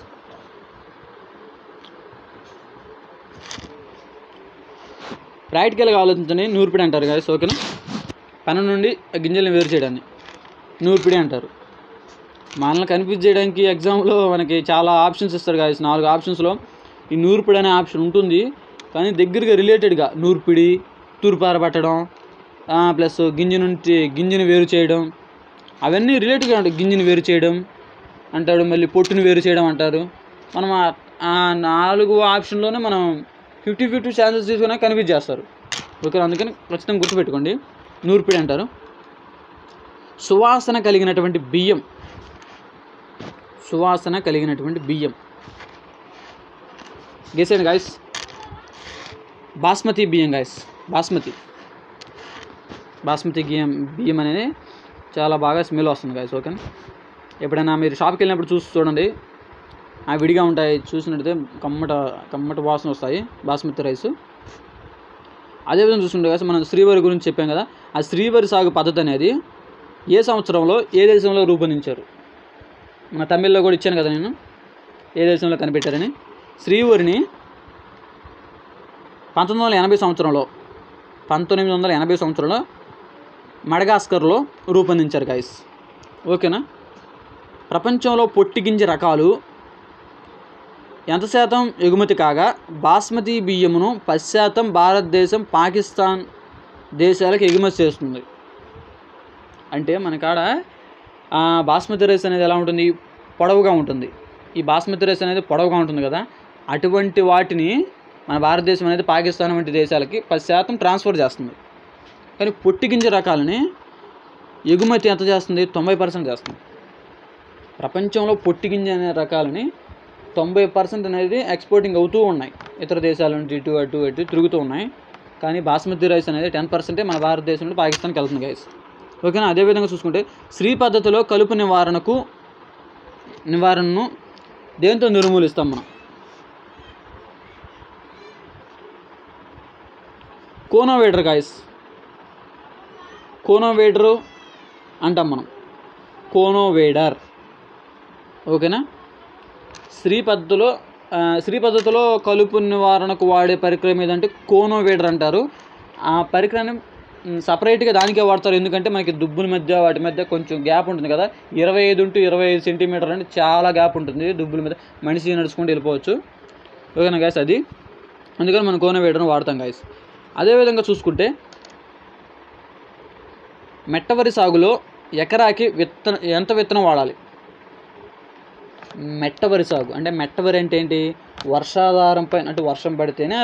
ప్రాక్టికల్గా ఆలోచించండి. నూర్పిడి అంటారు గాయస్, ఓకేనా? పన నుండి ఆ గింజలను వేరు చేయడాన్ని నూర్పిడి అంటారు. మనల్ని కన్ఫ్యూజ్ చేయడానికి ఎగ్జామ్లో మనకి చాలా ఆప్షన్స్ ఇస్తారు గాయస్. 4 ఆప్షన్స్లో ఈ నూర్పిడి అనే ఆప్షన్ ఉంటుంది, కానీ దగ్గరగా రిలేటెడ్గా నూర్పిడి, తూర్పారబట్టడం ప్లస్ గింజను వేరు చేయడం, అవన్నీ రిలేటెడ్గా ఉంటాయి. గింజను వేరు చేయడం అంటాడు, మళ్ళీ పొట్టును వేరు చేయడం అంటారు. మనం ఆ 4 ఆప్షన్లోనే మనం 50-50 ఛాన్సెస్ తీసుకున్నా కన్ఫ్యూజ్ చేస్తారు, ఓకే? అందుకని ఖచ్చితంగా గుర్తుపెట్టుకోండి, నూర్పిడి అంటారు. సువాసన కలిగినటువంటి బియ్యం, సువాసన కలిగినటువంటి బియ్యం గెసేయండి గాయస్. బాస్మతి బియ్యం గాయస్, బాస్మతి బియ్యం అనేది చాలా బాగా స్మెల్ వస్తుంది గాయస్, ఓకేనా? ఎప్పుడైనా మీరు షాప్కి వెళ్ళినప్పుడు చూడండి, అవి విడిగా ఉంటాయి, చూసినట్టయితే కమ్మట వాసన వస్తాయి బాస్మతి రైస్. అదేవిధంగా చూసుకుంటే గాయస్, మనం శ్రీవరి గురించి చెప్పాం కదా, ఆ శ్రీవరి సాగు పద్ధతి అనేది ఏ సంవత్సరంలో ఏ దేశంలో రూపొందించారు? మన తమిళ్లో కూడా ఇచ్చాను కదా నేను, ఏ దేశంలో కనిపెట్టారని. శ్రీవరిని 1980 సంవత్సరంలో మడగాస్కర్లో రూపొందించారు గాయస్, ఓకేనా? ప్రపంచంలో పొట్టి గింజ రకాలు ఎంత శాతం ఎగుమతి కాగా బాస్మతి బియ్యమును 10% భారతదేశం, పాకిస్తాన్ దేశాలకు ఎగుమతి చేస్తుంది? అంటే మన కాడ బాస్మతి రైస్ అనేది ఎలా ఉంటుంది? పొడవుగా ఉంటుంది. ఈ బాస్మతి రైస్ అనేది పొడవుగా ఉంటుంది కదా, అటువంటి వాటిని మన భారతదేశం అనేది పాకిస్తాన్ వంటి దేశాలకి 10% ట్రాన్స్ఫర్ చేస్తుంది. కానీ పొట్టి గింజ రకాలని ఎగుమతి ఎంత చేస్తుంది? 90% చేస్తుంది. ప్రపంచంలో పొట్టి గింజ అనే రకాలని 90% అనేది ఎక్స్పోర్టింగ్ అవుతూ ఉన్నాయి, ఇతర దేశాల నుంచి ఇటు అటు తిరుగుతూ ఉన్నాయి. కానీ బాస్మతి రైస్ అనేది 10% మన భారతదేశం నుండి పాకిస్తాన్కి వెళ్తుంది గైస్, ఓకేనా? అదేవిధంగా చూసుకుంటే శ్రీ పద్ధతిలో కలుపు నివారణను దేంతో నిర్మూలిస్తాం మనం? కోనోవేడర్ గాయస్, కోనోవేడరు అంటాం మనం, కోనోవేడర్, ఓకేనా? శ్రీ పద్ధతిలో కలుపు నివారణకు వాడే పరికరం ఏదంటే కోనోవేడర్ అంటారు. ఆ పరికరాన్ని సపరేట్గా దానికే వాడతారు, ఎందుకంటే మనకి దుబ్బుల మధ్య వాటి మధ్య కొంచెం గ్యాప్ ఉంటుంది కదా, 25x25 సెంటీమీటర్ అంటే చాలా గ్యాప్ ఉంటుంది దుబ్బుల మీద, మనిషి నడుచుకుంటూ వెళ్ళిపోవచ్చు, ఓకేనా గాయస్? అది అందుకని మనం కోనోవేడర్ను వాడతాం గాయస్. అదేవిధంగా చూసుకుంటే మెట్టవరి సాగులో ఎకరాకి ఎంత విత్తనం వాడాలి? మెట్టవరి సాగు అంటే, మెట్టవరి అంటే ఏంటి? వర్షాధారం పైన, అంటే వర్షం పడితేనే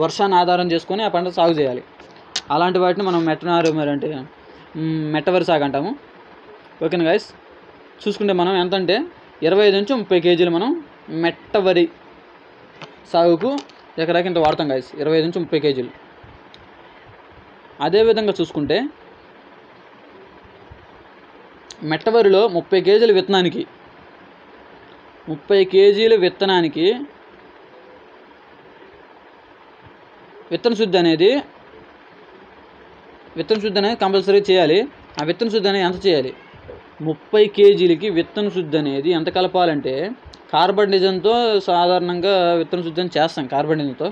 వర్షాన్ని ఆధారం చేసుకొని ఆ పంట సాగు చేయాలి. అలాంటి వాటిని మనం మెట్టవరి సాగు అంటాము, ఓకేనా గైస్? చూసుకుంటే మనం ఎంత అంటే 25 నుంచి 30 కేజీలు మనం మెట్టవరి సాగుకు ఎకరాకి ఇంత వాడతాం గైస్, 25 నుంచి 30 కేజీలు. అదేవిధంగా చూసుకుంటే మెట్టవరిలో 30 కేజీల విత్తనానికి విత్తన శుద్ధి అనేది కంపల్సరీ చేయాలి. ఆ విత్తన శుద్ధి అనేది ఎంత చేయాలి? 30 కేజీలకి విత్తన శుద్ధి అనేది ఎంత కలపాలంటే, కార్బనిజంతో సాధారణంగా విత్తన శుద్ధి అని చేస్తాం, కార్బనిజంతో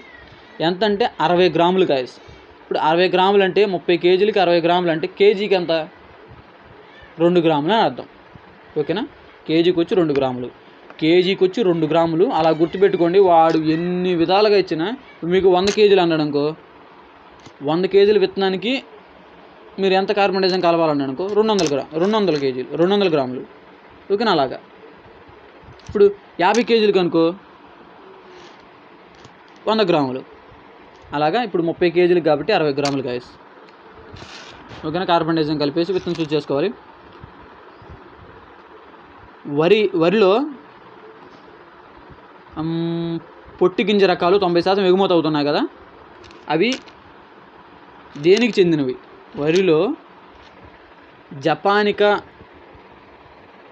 ఎంత అంటే 60 గ్రాములు గాయస్. ఇప్పుడు 60 గ్రాములు అంటే 30 కేజీలకి 60 గ్రాములు అంటే కేజీకి ఎంత? 2 గ్రాములు అని అర్థం, ఓకేనా? కేజీకి వచ్చి 2 గ్రాములు. అలా గుర్తుపెట్టుకోండి. వాడు ఎన్ని విధాలుగా ఇచ్చినా, మీకు 100 కేజీలు అన్నాడు అనుకో, 100 కేజీల విత్తనానికి మీరు ఎంత కార్బనిజం కలపాలన్నాడు అనుకో, 200 గ్రాములు, ఓకేనా? అలాగా ఇప్పుడు 50 కేజీలకు అనుకో 100 గ్రాములు, అలాగా ఇప్పుడు 30 కేజీలకు కాబట్టి 60 గ్రాములు గాయస్, ఓకేనా? కార్బనిజం కలిపేసి విత్తనం శుద్ధి చేసుకోవాలి. వరిలో పొట్టి గింజ రకాలు 90% ఎగుమతి అవుతున్నాయి కదా, అవి దేనికి చెందినవి? వరిలో జపానికా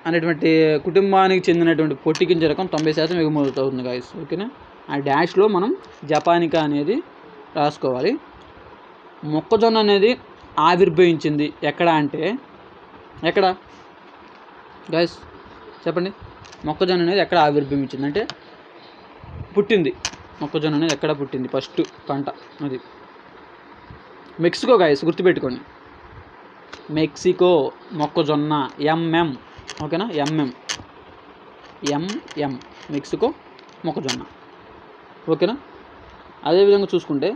అనేటువంటి కుటుంబానికి చెందినటువంటి పొట్టి గింజ రకం 90% ఎగుమతి అవుతుంది గాయస్. ఓకేనా. ఆ డాష్లో మనం జపానికా అనేది రాసుకోవాలి. మొక్కజొన్న అనేది ఆవిర్భవించింది ఎక్కడ అంటే ఎక్కడ గాయస్ చెప్పండి. మొక్కజొన్న అనేది ఎక్కడ ఆవిర్భవించింది అంటే పుట్టింది. మొక్కజొన్న అనేది ఎక్కడ పుట్టింది ఫస్ట్ పంట అది మెక్సికో గాయస్, గుర్తుపెట్టుకోండి. మెక్సికో మొక్కజొన్న ఎంఎం. ఓకేనా. ఎంఎం మెక్సికో మొక్కజొన్న. ఓకేనా. అదేవిధంగా చూసుకుంటే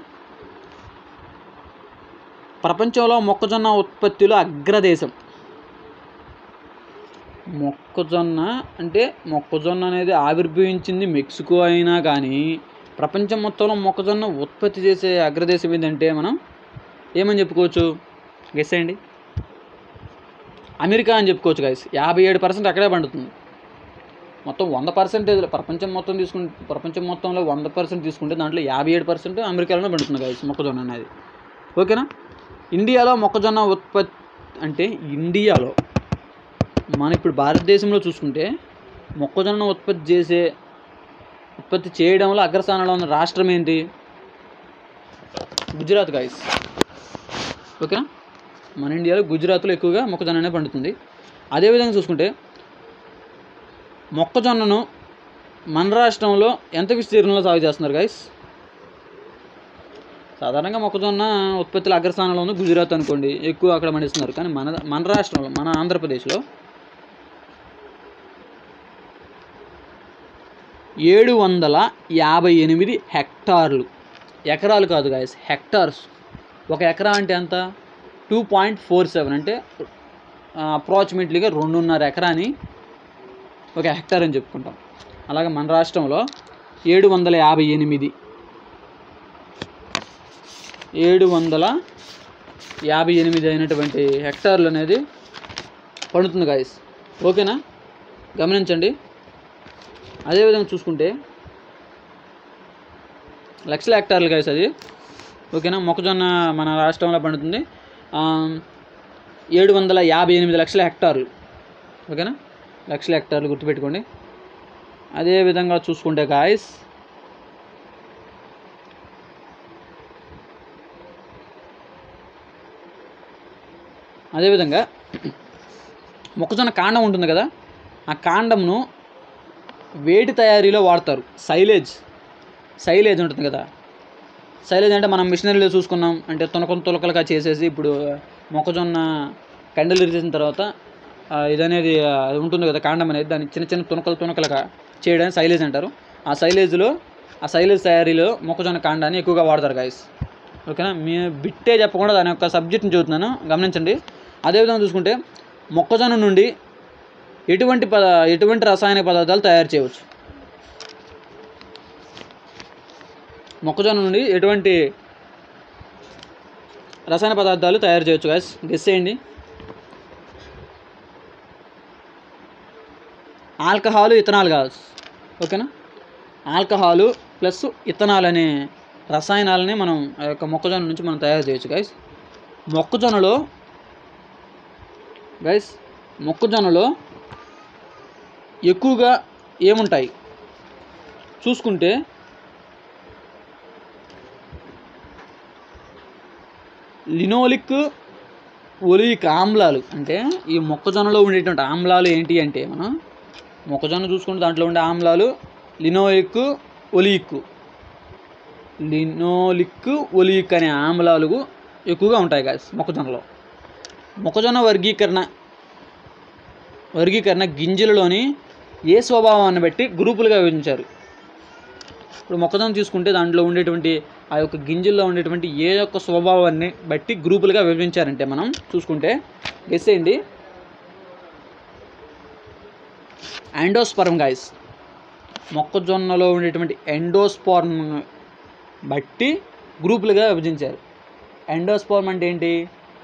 ప్రపంచంలో మొక్కజొన్న ఉత్పత్తిలో అగ్రదేశం. మొక్కజొన్న అంటే మొక్కజొన్న అనేది ఆవిర్భవించింది మెక్సికో అయినా కానీ ప్రపంచం మొత్తంలో మొక్కజొన్న ఉత్పత్తి చేసే అగ్రదేశం ఏంటంటే మనం ఏమని చెప్పుకోవచ్చు గెస్ చేయండి. అమెరికా అని చెప్పుకోవచ్చు గైస్. 57% అక్కడే పండుతుంది. మొత్తం 100% ప్రపంచం మొత్తంలో 100% తీసుకుంటే దాంట్లో 57% అమెరికాలోనే పండుతుంది గైస్ మొక్కజొన్న అనేది. ఓకేనా. ఇండియాలో మొక్కజొన్న ఉత్పత్తి అంటే ఇండియాలో మన ఇప్పుడు భారతదేశంలో చూసుకుంటే మొక్కజొన్న ఉత్పత్తి చేయడంలో అగ్రస్థానంలో ఉన్న రాష్ట్రం ఏంటి? గుజరాత్ గైస్. ఓకేనా. మన ఇండియాలో గుజరాత్లో ఎక్కువగా మొక్కజొన్న అనేది పండుతుంది. అదేవిధంగా చూసుకుంటే మొక్కజొన్నను మన రాష్ట్రంలో ఎంత విస్తీర్ణంలో సాగు చేస్తున్నారు గైస్? సాధారణంగా మొక్కజొన్న ఉత్పత్తుల అగ్రస్థానంలో ఉంది గుజరాత్ అనుకోండి, ఎక్కువ అక్కడ పండిస్తున్నారు. కానీ మన రాష్ట్రంలో మన ఆంధ్రప్రదేశ్లో 758 హెక్టార్లు, ఎకరాలు కాదు గాయస్, హెక్టార్స్. ఒక ఎకరా అంటే ఎంత? 2.47 అంటే అప్రాక్సిమేట్లీగా 2.5 ఎకరాని ఒక హెక్టార్ అని చెప్పుకుంటాం. అలాగే మన రాష్ట్రంలో 758 అయినటువంటి హెక్టార్లు అనేది పండుతుంది గాయస్. ఓకేనా. గమనించండి. అదేవిధంగా చూసుకుంటే లక్షల హెక్టార్లు గాయస్ అది. ఓకేనా. మొక్కజొన్న మన రాష్ట్రంలో పండుతుంది 758 లక్షల హెక్టార్లు. ఓకేనా. లక్షల హెక్టార్లు గుర్తుపెట్టుకోండి. అదేవిధంగా చూసుకుంటే గాయస్ అదేవిధంగా మొక్కజొన్న కాండం ఉంటుంది కదా, ఆ కాండంను వేటి తయారీలో వాడతారు. సైలేజ్ ఉంటుంది కదా. సైలేజ్ అంటే మనం మిషనరీలో చూసుకున్నాం. అంటే తునకలుగా చేసేసి ఇప్పుడు మొక్కజొన్న కండలు ఇరిచేసిన తర్వాత ఇదనేది అది ఉంటుంది కదా కాండం అనేది, దాన్ని చిన్న చిన్న తునకలుగా చేయడానికి సైలేజ్ అంటారు. ఆ సైలేజ్ తయారీలో మొక్కజొన్న కాండాన్ని ఎక్కువగా వాడతారు గాయస్. ఓకేనా. మీ బిట్టే చెప్పకుండా దాని యొక్క సబ్జెక్ట్ని చదువుతున్నాను, గమనించండి. అదేవిధంగా చూసుకుంటే మొక్కజొన్న నుండి ఎటువంటి రసాయన పదార్థాలు తయారు చేయవచ్చు? మొక్కజొన్న నుండి ఎటువంటి రసాయన పదార్థాలు తయారు చేయవచ్చు గాయస్? గెస్ చేయండి. ఆల్కహాలు, ఇథనాల్ కావచ్చు. ఓకేనా. ఆల్కహాలు ప్లస్ ఇథనాల్ అనే రసాయనాలని మనం ఆ యొక్క మొక్కజొన్న నుంచి మనం తయారు చేయొచ్చు గాయస్. మొక్కజొన్నలో ఎక్కువగా ఏముంటాయి చూసుకుంటే లినోలిక్, ఒలిక్ ఆమ్లాలు. అంటే ఈ మొక్కజొన్నలో ఉండేటువంటి ఆమ్లాలు ఏంటి అంటే మనం మొక్కజొన్న చూసుకుంటే దాంట్లో ఉండే ఆమ్లాలు లినోలిక్, ఒలిక్ అనే ఆమ్లాలు ఎక్కువగా ఉంటాయి గాయస్ మొక్కజొన్నలో. మొక్కజొన్న వర్గీకరణ గింజలలోని ఏ స్వభావాన్ని బట్టి గ్రూపులుగా విభజించారు. ఇప్పుడు మొక్కజొన్న తీసుకుంటే దాంట్లో ఉండేటువంటి ఆ యొక్క గింజల్లో ఉండేటువంటి ఏ యొక్క స్వభావాన్ని బట్టి గ్రూపులుగా విభజించారంటే మనం చూసుకుంటే గెస్ చేయండి. Endosperm guys. మొక్కజొన్నలో ఉండేటువంటి ఎండోస్పర్మ్ బట్టి గ్రూపులుగా విభజించారు. ఎండోస్పర్మ్ అంటే ఏంటి?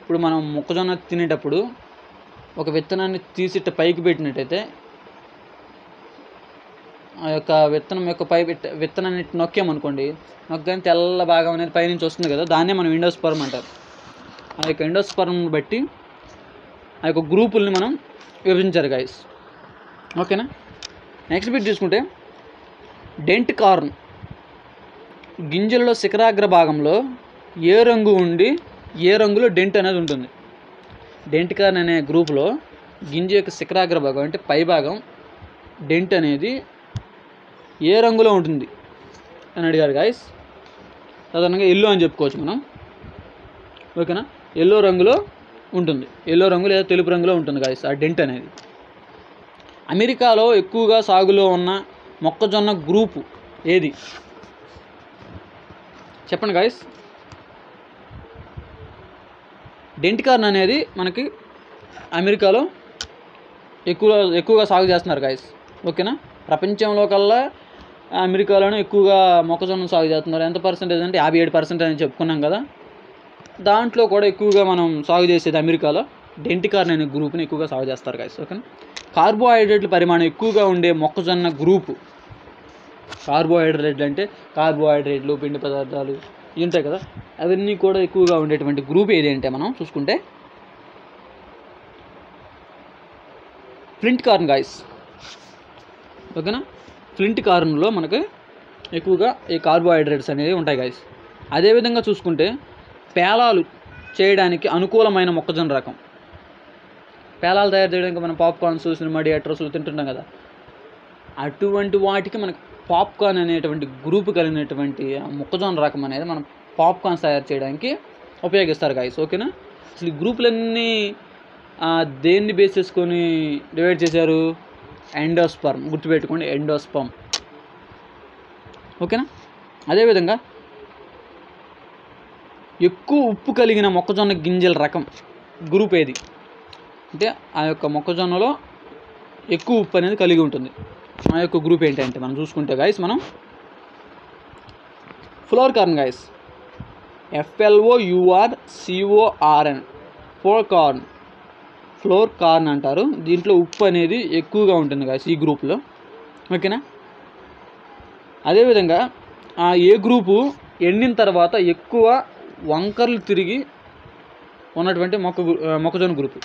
ఇప్పుడు మనం మొక్కజొన్న తినేటప్పుడు ఒక విత్తనాన్ని తీసి పైకి పెట్టినట్టయితే ఆ యొక్క విత్తనం యొక్క విత్తనాన్ని నొక్కామనుకోండి, నొక్కగానే తెల్ల భాగం అనేది పైనుంచి వస్తుంది కదా, దాన్నే మనం ఎండోస్పర్మ్ అంటారు. ఆ యొక్క ఎండోస్పర్మ్ బట్టి ఆ యొక్క గ్రూపుల్ని మనం విభజించారు గాయస్. ఓకేనా. నెక్స్ట్ బిట్ చూసుకుంటే డెంట్ కార్న్. గింజలలో శిఖరాగ్ర భాగంలో ఏ రంగు ఉండి ఏ రంగులో డెంట్ అనేది ఉంటుంది. డెంట్ కార్న్ అనే గ్రూప్లో గింజ యొక్క శిఖరాగ్ర భాగం అంటే పై భాగం డెంట్ అనేది ఏ రంగులో ఉంటుంది అని అడిగారు గాయస్. సాధారణంగా ఎల్లో అని చెప్పుకోవచ్చు మనం. ఓకేనా, ఎల్లో రంగులో ఉంటుంది. ఎల్లో రంగు లేదా తెలుపు రంగులో ఉంటుంది గాయస్ ఆ డెంట్ అనేది. అమెరికాలో ఎక్కువగా సాగులో ఉన్న మొక్కజొన్న గ్రూపు ఏది చెప్పండి గాయస్. డెంట్ కార్న్ అనేది మనకి అమెరికాలో ఎక్కువగా సాగు చేస్తున్నారు గాయస్. ఓకేనా, ప్రపంచంలో కల్లా అమెరికాలోనే ఎక్కువగా మొక్కజొన్న సాగు చేస్తున్నారు. ఎంత పర్సెంటేజ్ అంటే 57% అని చెప్పుకున్నాం కదా. దాంట్లో కూడా ఎక్కువగా మనం సాగు చేసేది అమెరికాలో డెంట్ కార్న్ అనే గ్రూప్ని ఎక్కువగా సాగు చేస్తారు గాయస్. ఓకేనా, కార్బోహైడ్రేట్ల పరిమాణం ఎక్కువగా ఉండే మొక్కజొన్న గ్రూపు. కార్బోహైడ్రేట్లు అంటే కార్బోహైడ్రేట్లు, పిండి పదార్థాలు ఇవి ఉంటాయి కదా, అవన్నీ కూడా ఎక్కువగా ఉండేటువంటి గ్రూప్ ఏది అంటే మనం చూసుకుంటే ఫ్లింట్ కార్న్ గాయస్. ఓకేనా, ఫ్లింట్ కార్న్లో మనకి ఎక్కువగా ఈ కార్బోహైడ్రేట్స్ అనేవి ఉంటాయి గాయస్. అదేవిధంగా చూసుకుంటే పేలాలు చేయడానికి అనుకూలమైన మొక్కజొన్న రకం. పేలాలు తయారు చేయడానికి మనం పాప్కార్న్స్, సినిమాడి అట్రస్లు తింటున్నాం కదా, అటువంటి వాటికి మనకు పాప్కార్న్ అనేటువంటి గ్రూప్ కలిగినటువంటి మొక్కజొన్న రకం అనేది మనం పాప్కార్న్స్ తయారు చేయడానికి ఉపయోగిస్తారు గాయస్. ఓకేనా, అసలు ఈ గ్రూపులన్నీ దేన్ని బేస్ చేసుకొని డివైడ్ చేశారు? ఎండోస్పర్మ్. గుర్తుపెట్టుకోండి, ఎండోస్పర్మ్. ఓకేనా, అదేవిధంగా ఎక్కువ ఉప్పు కలిగిన మొక్కజొన్న గింజల రకం గ్రూప్ ఏది అంటే ఆ యొక్క మొక్కజొన్నలో ఎక్కువ ఉప్పు అనేది కలిగి ఉంటుంది. ఆ యొక్క గ్రూప్ ఏంటంటే మనం చూసుకుంటే గాయస్ మనం flour corn guys. FLOURCORN flour corn అంటారు. దీంట్లో ఉప్పు అనేది ఎక్కువగా ఉంటుంది గాయస్ ఈ గ్రూప్లో. ఓకేనా, అదేవిధంగా ఏ గ్రూపు ఎండిన తర్వాత ఎక్కువ వంకర్లు తిరిగి ఉన్నటువంటి మొక్కజొన్న గ్రూపు.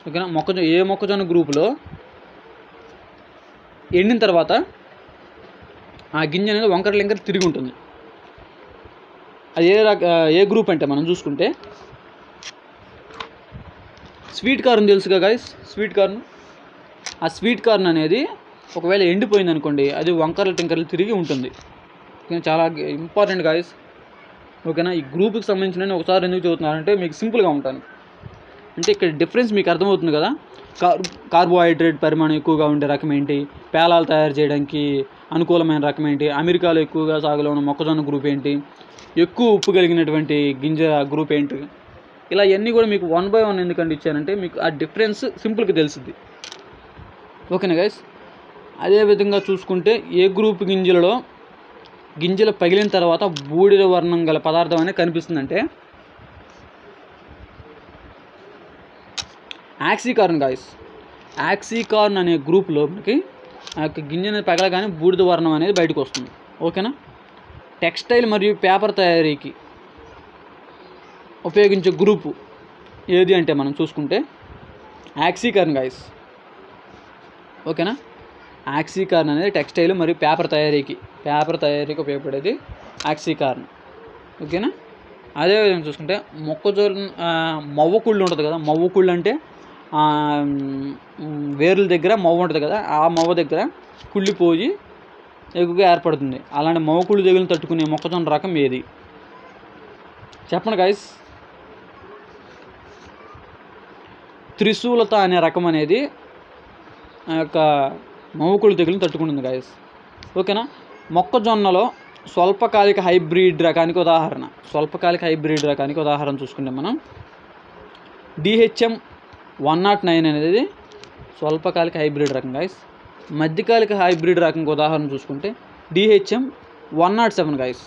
ఓకేనా, ఏ మొక్కజొన్న గ్రూపులో ఎండిన తర్వాత ఆ గింజ అనేది వంకర తిరిగి ఉంటుంది. అది ఏ గ్రూప్ అంటే మనం చూసుకుంటే స్వీట్ కార్న్ తెలుసుగా గాయస్. స్వీట్ కార్న్, ఆ స్వీట్ కార్న్ అనేది ఒకవేళ ఎండిపోయింది అనుకోండి, అది వంకరలు తిరిగి ఉంటుంది. చాలా ఇంపార్టెంట్ గాయస్. ఓకేనా, ఈ గ్రూప్కి సంబంధించిన ఒకసారి ఎందుకు చదువుతున్నారంటే మీకు సింపుల్గా ఉంటాను అంటే ఇక్కడ డిఫరెన్స్ మీకు అర్థమవుతుంది కదా. కార్బోహైడ్రేట్ పరిమాణం ఎక్కువగా ఉండే రకం ఏంటి, పేలాలు తయారు చేయడానికి అనుకూలమైన రకం ఏంటి, అమెరికాలో ఎక్కువగా సాగులో ఉన్న మొక్కజొన్న గ్రూప్ ఏంటి, ఎక్కువ ఉప్పు కలిగినటువంటి గింజ గ్రూప్ ఏంటి, ఇలా ఇవన్నీ కూడా మీకు 1 by 1 ఎందుకంటే ఇచ్చానంటే మీకు ఆ డిఫరెన్స్ సింపుల్గా తెలుస్తుంది. ఓకేనా గైస్. అదేవిధంగా చూసుకుంటే ఏ గ్రూప్ గింజలు పగిలిన తర్వాత బూడిద వర్ణం గల పదార్థం అనేది కనిపిస్తుందంటే యాక్సీకార్న్ గాయస్. యాక్సీకార్న్ అనే గ్రూప్లో మనకి ఆ యొక్క గింజ అనేది పగలగానే బూడిద వర్ణం అనేది బయటకు వస్తుంది. ఓకేనా, టెక్స్టైల్ మరియు పేపర్ తయారీకి ఉపయోగించే గ్రూపు ఏది అంటే మనం చూసుకుంటే యాక్సీకార్న్ గాయస్. ఓకేనా, యాక్సీకార్న్ అనేది టెక్స్టైల్ మరియు పేపర్ తయారీకి ఉపయోగపడేది యాక్సీకార్న్. ఓకేనా, అదేవిధంగా చూసుకుంటే మొక్కజొన్న మవ్వకుళ్ళు ఉంటుంది కదా. మవ్వకుళ్ళు అంటే వేర్ల దగ్గర మవ్వ ఉంటుంది కదా, ఆ మవ్వ దగ్గర కుళ్ళిపోయి ఎక్కువగా ఏర్పడుతుంది. అలాంటి మవ్వకుళ్ళు తెగులు తట్టుకునే మొక్కజొన్న రకం ఏది చెప్పండి గాయస్. త్రిశూలత అనే రకం అనేది ఆ యొక్క మవ్వకుళ్ళు తెగులు తట్టుకుంటుంది గాయస్. ఓకేనా, మొక్కజొన్నలో స్వల్పకాలిక హైబ్రిడ్ రకానికి ఉదాహరణ చూసుకుంటే మనం DHM 109 అనేది స్వల్పకాలిక హైబ్రిడ్ రకం గాయస్. మధ్యకాలిక హైబ్రిడ్ రకంకి ఉదాహరణ చూసుకుంటే DHM 107 గాయస్.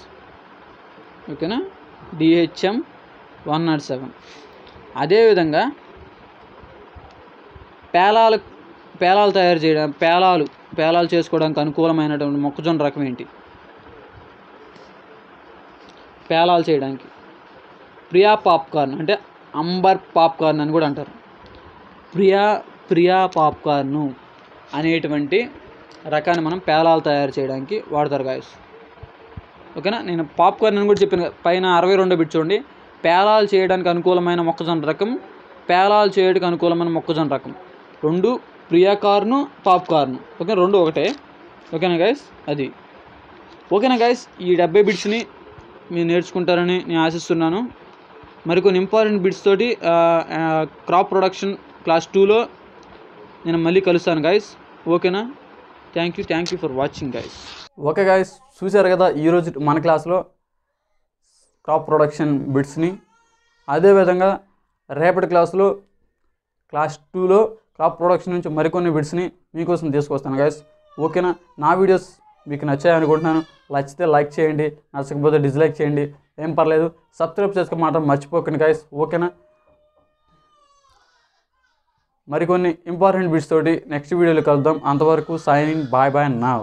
ఓకేనా, DHM 107. అదేవిధంగా పేలాలు తయారు చేయడం పేలాలు చేసుకోవడానికి అనుకూలమైనటువంటి మొక్కజొన్న రకం ఏంటి పేలాలు చేయడానికి? ప్రియా పాప్కార్న్ అంటే అంబర్ పాప్కార్న్ అని కూడా అంటారు. ప్రియా పాప్కార్ను అనేటువంటి రకాన్ని మనం పేలాలు తయారు చేయడానికి వాడతారు గాయస్. ఓకేనా. నేను పాప్కార్న్ అని కూడా చెప్పాను. పైన 62 బిట్ చూడండి. పేలాలు చేయడానికి అనుకూలమైన మొక్కజొన్న రకం, పేలాలు చేయడానికి అనుకూలమైన మొక్కజొన్న రకం, రెండు ప్రియా కార్ను పాప్కార్న్. ఓకే, రెండు ఒకటే. ఓకేనా గైస్, అది ఓకేనా గైస్. ఈ 70 బిట్స్ని మీరు నేర్చుకుంటారని నేను ఆశిస్తున్నాను. మరికొన్ని ఇంపార్టెంట్ బిట్స్ తోటి క్రాప్ ప్రొడక్షన్ క్లాస్ 2లో నేను మళ్ళీ కలుస్తాను గైస్. ఓకేనా. Thank you for watching guys. Okay guys, చూశారు కదా ఈరోజు మన క్లాస్లో క్రాప్ ప్రొడక్షన్ బిట్స్ని. అదేవిధంగా రేపటి క్లాస్లో క్లాస్ 2లో క్రాప్ ప్రొడక్షన్ నుంచి మరికొన్ని బిట్స్ని మీకోసం తీసుకొస్తాను గైస్. ఓకేనా. నా వీడియోస్ మీకు నచ్చాయి అనుకుంటున్నాను. నచ్చితే లైక్ చేయండి, నచ్చకపోతే డిస్లైక్ చేయండి, ఏం పర్లేదు. సబ్స్క్రైబ్ చేసుకోమాట మర్చిపోకండి గైస్. ఓకేనా. మరికొన్ని ఇంపార్టెంట్ బిట్స్ తోటి నెక్స్ట్ వీడియోలో కలుద్దాం. అంతవరకు సైనింగ్, బాయ్ బాయ్ నౌ.